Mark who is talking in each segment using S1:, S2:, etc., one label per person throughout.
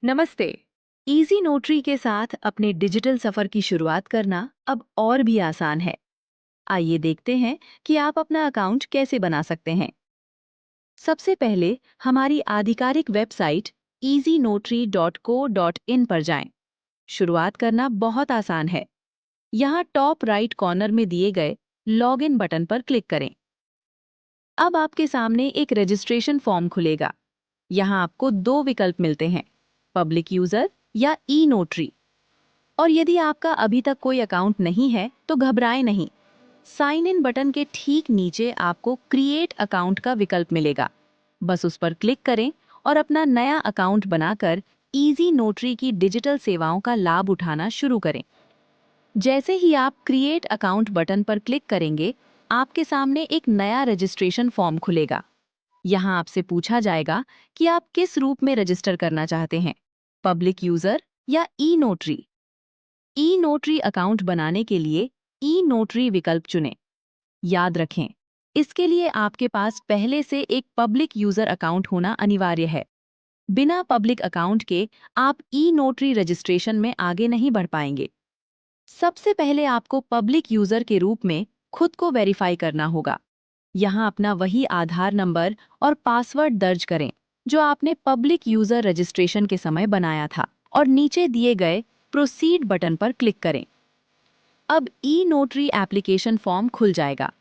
S1: नमस्ते। Easy notary के साथ अपने डिजिटल सफर की शुरुआत करना अब और भी आसान है। आइए देखते हैं कि आप अपना अकाउंट कैसे बना सकते हैं। सबसे पहले हमारी आधिकारिक वेबसाइट easynotary.co.in पर जाएं। शुरुआत करना बहुत आसान है। यहाँ टॉप राइट कॉर्नर में दिए गए लॉगिन बटन पर क्लिक करें। अब आपके सामने एक रजिस्ट्रेशन फॉर्म खुलेगा। यहाँ आपको दो विकल्प मिलते हैं, पब्लिक यूजर या ई नोटरी। और यदि आपका अभी तक कोई अकाउंट नहीं है तो घबराएं नहीं। साइन इन बटन के ठीक नीचे आपको क्रिएट अकाउंट का विकल्प मिलेगा। बस उस पर क्लिक करें और अपना नया अकाउंट बनाकर इजी नोटरी की डिजिटल सेवाओं का लाभ उठाना शुरू करें। जैसे ही आप क्रिएट अकाउंट बटन पर क्लिक करेंगे, आपके सामने एक नया रजिस्ट्रेशन फॉर्म खुलेगा। यहाँ आपसे पूछा जाएगा कि आप किस रूप में रजिस्टर करना चाहते हैं, पब्लिक यूजर या ई नोटरी। ई नोटरी अकाउंट बनाने के लिए ई नोटरी विकल्प चुनें। याद रखें, इसके लिए आपके पास पहले से एक पब्लिक यूजर अकाउंट होना अनिवार्य है। बिना पब्लिक अकाउंट के आप ई नोटरी रजिस्ट्रेशन में आगे नहीं बढ़ पाएंगे। सबसे पहले आपको पब्लिक यूजर के रूप में खुद को वेरीफाई करना होगा। यहाँ अपना वही आधार नंबर और पासवर्ड दर्ज करें जो आपने पब्लिक यूजर रजिस्ट्रेशन के समय बनाया था, और नीचे दिए गए प्रोसीड बटन पर क्लिक करें। अब ई नोटरी एप्लीकेशन फॉर्म खुल जाएगा।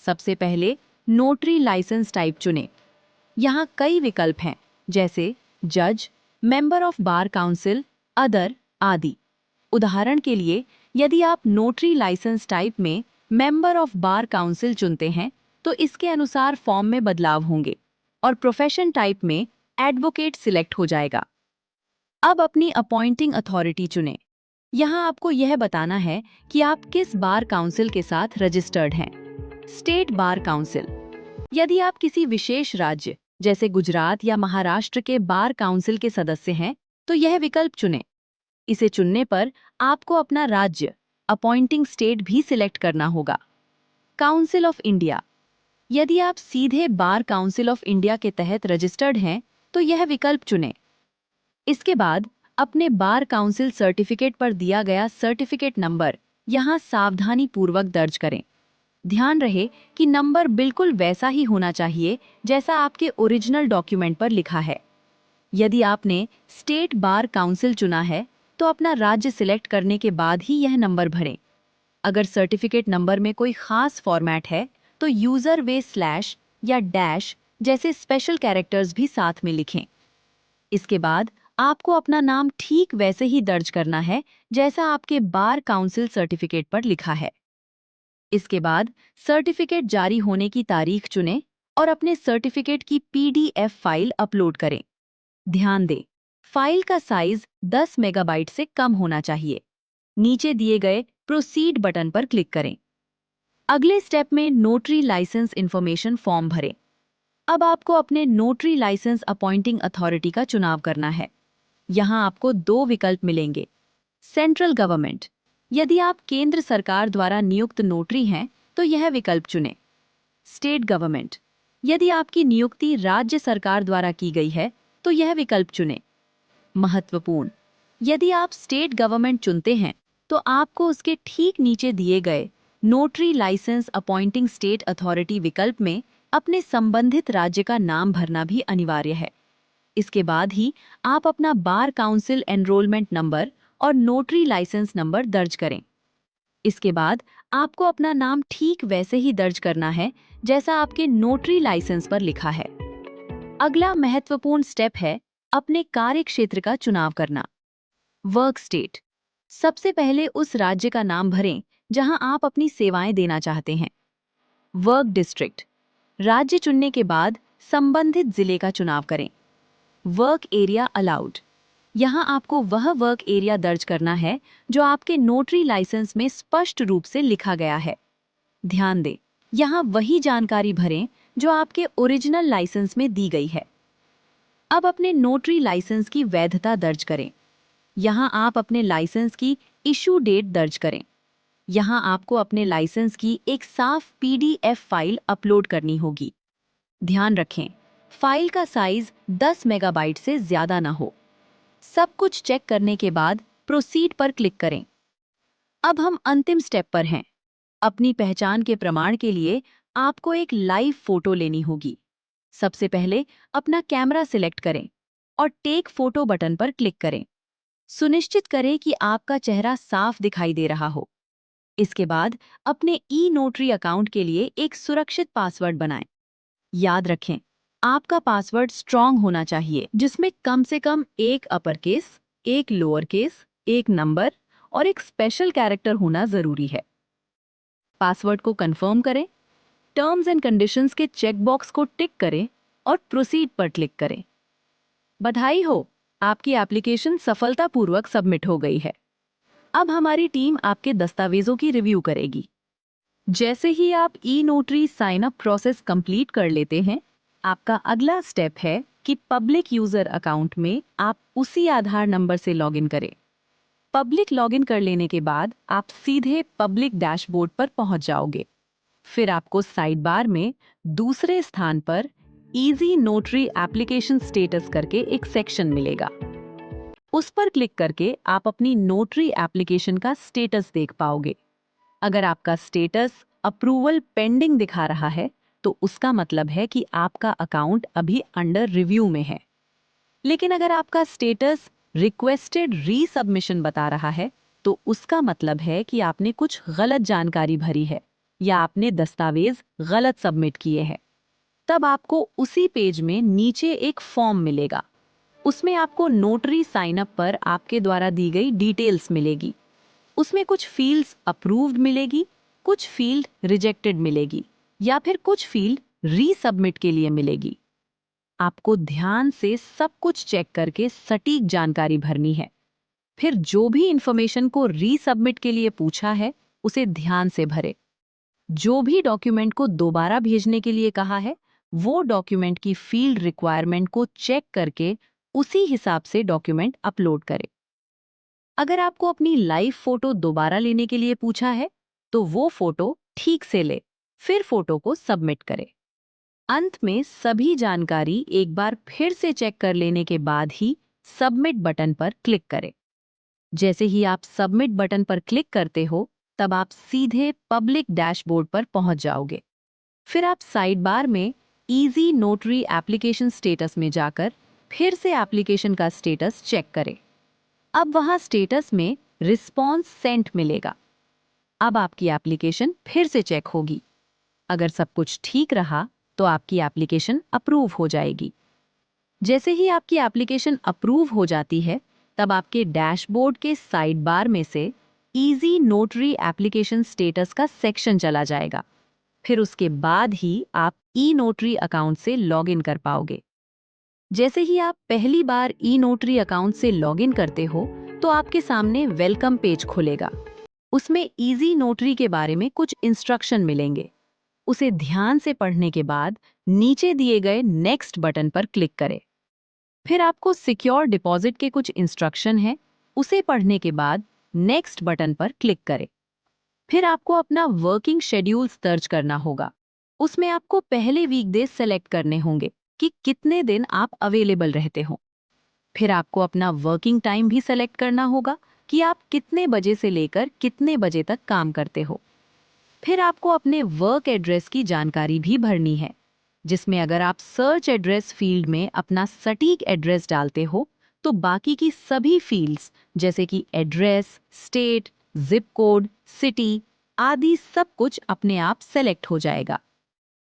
S1: सबसे पहले नोटरी लाइसेंस टाइप चुनें। यहाँ कई विकल्प हैं, जैसे जज, member of bar council, other आदि। उदाहरण के लिए, यदि आप नोटरी लाइसेंस टाइप में मेंबर ऑफ बार काउंसिल चुनते हैं तो इसके अनुसार फॉर्म में बदलाव होंगे, और प्रोफेशन टाइप में एडवोकेट सिलेक्ट हो जाएगा। अब अपनी अपॉइंटिंग अथॉरिटी चुनें। यहाँ आपको यह बताना है कि आप किस बार काउंसिल के साथ रजिस्टर्ड हैं। स्टेट बार काउंसिल, यदि आप किसी विशेष राज्य जैसे गुजरात या महाराष्ट्र के बार काउंसिल के सदस्य हैं तो यह विकल्प चुनें। इसे चुनने पर आपको अपना राज्य, अपॉइंटिंग स्टेट भी सिलेक्ट करना होगा। काउंसिल ऑफ इंडिया, यदि आप सीधे बार काउंसिल ऑफ इंडिया के तहत रजिस्टर्ड हैं तो यह विकल्प चुनें। इसके बाद अपने बार काउंसिल सर्टिफिकेट पर दिया गया सर्टिफिकेट नंबर यहाँ सावधानी पूर्वक दर्ज करें। ध्यान रहे कि नंबर बिल्कुल वैसा ही होना चाहिए जैसा आपके ओरिजिनल डॉक्यूमेंट पर लिखा है। यदि आपने स्टेट बार काउंसिल चुना है तो अपना राज्य सिलेक्ट करने के बाद ही यह नंबर भरें। अगर सर्टिफिकेट नंबर में कोई खास फॉर्मेट है तो यूजर वे स्लैश या डैश जैसे स्पेशल कैरेक्टर्स भी साथ में लिखें। इसके बाद आपको अपना नाम ठीक वैसे ही दर्ज करना है जैसा आपके बार काउंसिल सर्टिफिकेट पर लिखा है। इसके बाद सर्टिफिकेट जारी होने की तारीख चुनें और अपने सर्टिफिकेट की पीडीएफ फाइल अपलोड करें। ध्यान दें, फाइल का साइज 10 मेगाबाइट से कम होना चाहिए। नीचे दिए गए प्रोसीड बटन पर क्लिक करें। अगले स्टेप में नोटरी लाइसेंस इंफॉर्मेशन फॉर्म भरें। अब आपको अपने नोटरी लाइसेंस अपॉइंटिंग अथॉरिटी का चुनाव करना है। यहाँ आपको दो विकल्प मिलेंगे। सेंट्रल गवर्नमेंट, यदि आप केंद्र सरकार द्वारा नियुक्त नोटरी हैं तो यह विकल्प चुनें। स्टेट गवर्नमेंट, यदि आपकी नियुक्ति राज्य सरकार द्वारा की गई है तो यह विकल्प चुनें। महत्वपूर्ण, यदि आप स्टेट गवर्नमेंट चुनते हैं तो आपको उसके ठीक नीचे दिए गए notary license appointing state authority विकल्प में अपने संबंधित राज्य का नाम भरना भी अनिवार्य है। इसके बाद ही आप अपना बार काउंसिल एनरोलमेंट नंबर और नोटरी लाइसेंस नंबर दर्ज करें। इसके बाद आपको अपना नाम ठीक वैसे ही दर्ज करना है जैसा आपके नोटरी लाइसेंस पर लिखा है। अगला महत्वपूर्ण स्टेप है अपने कार्य क्षेत्र का चुनाव करना। वर्क स्टेट, सबसे पहले उस राज्य का नाम भरें जहां आप अपनी सेवाएं देना चाहते हैं। वर्क डिस्ट्रिक्ट, राज्य चुनने के बाद संबंधित जिले का चुनाव करें। वर्क एरिया अलाउड, यहाँ आपको वह वर्क एरिया दर्ज करना है जो आपके नोटरी लाइसेंस में स्पष्ट रूप से लिखा गया है। ध्यान दें, यहाँ वही जानकारी भरें जो आपके ओरिजिनल लाइसेंस में दी गई है। अब अपने नोटरी लाइसेंस की वैधता दर्ज करें। यहाँ आप अपने लाइसेंस की इशू डेट दर्ज करें। यहाँ आपको अपने लाइसेंस की एक साफ पीडीएफ फाइल अपलोड करनी होगी। ध्यान रखें, फाइल का साइज 10 मेगाबाइट से ज्यादा ना हो। सब कुछ चेक करने के बाद प्रोसीड पर क्लिक करें। अब हम अंतिम स्टेप पर हैं। अपनी पहचान के प्रमाण के लिए आपको एक लाइव फोटो लेनी होगी। सबसे पहले अपना कैमरा सिलेक्ट करें और टेक फोटो बटन पर क्लिक करें। सुनिश्चित करें कि आपका चेहरा साफ दिखाई दे रहा हो। इसके बाद अपने ई नोटरी अकाउंट के लिए एक सुरक्षित पासवर्ड बनाएं। याद रखें, आपका पासवर्ड स्ट्रॉन्ग होना चाहिए, जिसमें कम से कम एक अपर केस, एक लोअर केस, एक नंबर और एक स्पेशल कैरेक्टर होना जरूरी है। पासवर्ड को कंफर्म करें, टर्म्स एंड कंडीशंस के चेकबॉक्स को टिक करें और प्रोसीड पर क्लिक करें। बधाई हो, आपकी एप्लीकेशन सफलतापूर्वक सबमिट हो गई है। अब हमारी टीम आपके दस्तावेजों की रिव्यू करेगी। जैसे ही आप e notary sign up process complete कर लेते हैं, आपका अगला स्टेप है कि पब्लिक यूजर अकाउंट में आप उसी आधार नंबर से लॉगिन करें। पब्लिक लॉगिन कर लेने के बाद आप सीधे पब्लिक डैशबोर्ड पर पहुंच जाओगे। फिर आपको साइड बार में दूसरे स्थान पर इजी नोटरी एप्लीकेशन स्टेटस करके एक सेक्शन मिलेगा। उस पर क्लिक करके आप अपनी नोटरी एप्लीकेशन का स्टेटस देख पाओगे। अगर आपका स्टेटस अप्रूवल पेंडिंग दिखा रहा है, तो उसका मतलब है कि आपका अकाउंट अभी अंडर रिव्यू में है। लेकिन अगर आपका स्टेटस रिक्वेस्टेड रीसबमिशन बता रहा है, तो उसका मतलब है कि आपने कुछ गलत जानकारी भरी है या आपने दस्तावेज गलत सबमिट किए हैं। तब आपको उसी पेज में नीचे एक फॉर्म मिलेगा। उसमें आपको नोटरी साइन अप पर आपके द्वारा दी गई डिटेल्स मिलेगी। उसमें कुछ फील्ड्स अप्रूव्ड मिलेगी, कुछ फील्ड रिजेक्टेड मिलेगी या फिर कुछ फील्ड रीसबमिट के लिए मिलेगी। आपको ध्यान से सब कुछ चेक करके सटीक जानकारी भरनी है। फिर जो भी इंफॉर्मेशन को रीसबमिट के लिए पूछा है, उसे ध्यान से भरे। जो भी डॉक्यूमेंट को दोबारा भेजने के लिए कहा है, वो डॉक्यूमेंट की फील्ड रिक्वायरमेंट को चेक करके उसी हिसाब से डॉक्यूमेंट अपलोड करें। अगर आपको अपनी लाइव फोटो दोबारा लेने के लिए पूछा है, तो वो फोटो ठीक से ले, फिर फोटो को सबमिट करें। अंत में सभी जानकारी एक बार फिर से चेक कर लेने के बाद ही सबमिट बटन पर क्लिक करें। जैसे ही आप सबमिट बटन पर क्लिक करते हो, तब आप सीधे पब्लिक डैशबोर्ड पर पहुंच जाओगे। फिर आप साइड बार में इजी नोटरी एप्लीकेशन स्टेटस में जाकर फिर से एप्लीकेशन का स्टेटस चेक करें। अब वहां स्टेटस में रिस्पॉन्स सेंट मिलेगा। अब आपकी एप्लीकेशन फिर से चेक होगी। अगर सब कुछ ठीक रहा, तो आपकी एप्लीकेशन अप्रूव हो जाएगी। जैसे ही आपकी एप्लीकेशन अप्रूव हो जाती है, तब आपके डैशबोर्ड के साइड बार में से इजी नोटरी एप्लीकेशन स्टेटस का सेक्शन चला जाएगा। फिर उसके बाद ही आप ई नोटरी अकाउंट से लॉगिन कर पाओगे। जैसे ही आप पहली बार ई नोटरी अकाउंट से लॉगिन करते हो, तो आपके सामने वेलकम पेज खुलेगा। उसमें इजी नोटरी के बारे में कुछ इंस्ट्रक्शन मिलेंगे। उसे ध्यान से पढ़ने के बाद नीचे दिए गए नेक्स्ट बटन पर क्लिक करें। फिर आपको सिक्योर डिपॉजिट के कुछ इंस्ट्रक्शन हैं, उसे पढ़ने के बाद नेक्स्ट बटन पर क्लिक करें। फिर आपको अपना वर्किंग शेड्यूल दर्ज करना होगा। उसमें आपको पहले वीकडेज सेलेक्ट करने होंगे कि कितने दिन आप अवेलेबल रहते हो। फिर आपको अपना वर्किंग टाइम भी सेलेक्ट करना होगा कि आप कितने बजे से लेकर कितने बजे तक काम करते हो। फिर आपको अपने वर्क एड्रेस की जानकारी भी भरनी है, जिसमें अगर आप सर्च एड्रेस फील्ड में अपना सटीक एड्रेस डालते हो, तो बाकी की सभी फील्ड्स जैसे कि address, state, zip code, city आदि सब कुछ अपने आप सेलेक्ट हो जाएगा।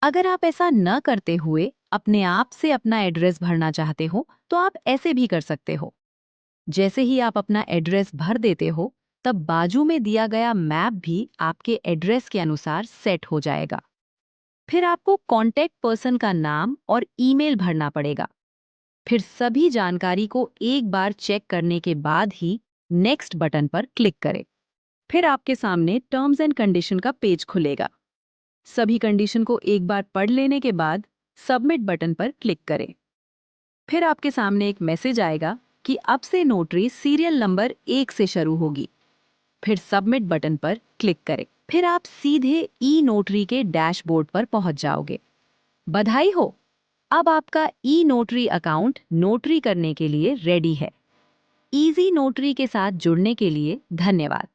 S1: अगर आप ऐसा न करते हुए अपने आप से अपना एड्रेस भरना चाहते हो, तो आप ऐसे भी कर सकते हो। जैसे ही आप अपना एड्रेस भर देते हो, तब बाजू में दिया गया मैप भी आपके एड्रेस के अनुसार सेट हो जाएगा। फिर आपको कॉन्टैक्ट पर्सन का नाम और ईमेल भरना पड़ेगा। फिर सभी जानकारी को एक बार चेक करने के बाद ही नेक्स्ट बटन पर क्लिक करें। फिर आपके सामने टर्म्स एंड कंडीशन का पेज खुलेगा। सभी कंडीशन को एक बार पढ़ लेने के बाद सबमिट बटन पर क्लिक करें। फिर आपके सामने एक मैसेज आएगा कि अब से नोटरी सीरियल नंबर 1 से शुरू होगी। फिर सबमिट बटन पर क्लिक करें। फिर आप सीधे ई नोटरी के डैशबोर्ड पर पहुंच जाओगे। बधाई हो! अब आपका ई नोटरी अकाउंट नोटरी करने के लिए रेडी है। इजी नोटरी के साथ जुड़ने के लिए धन्यवाद।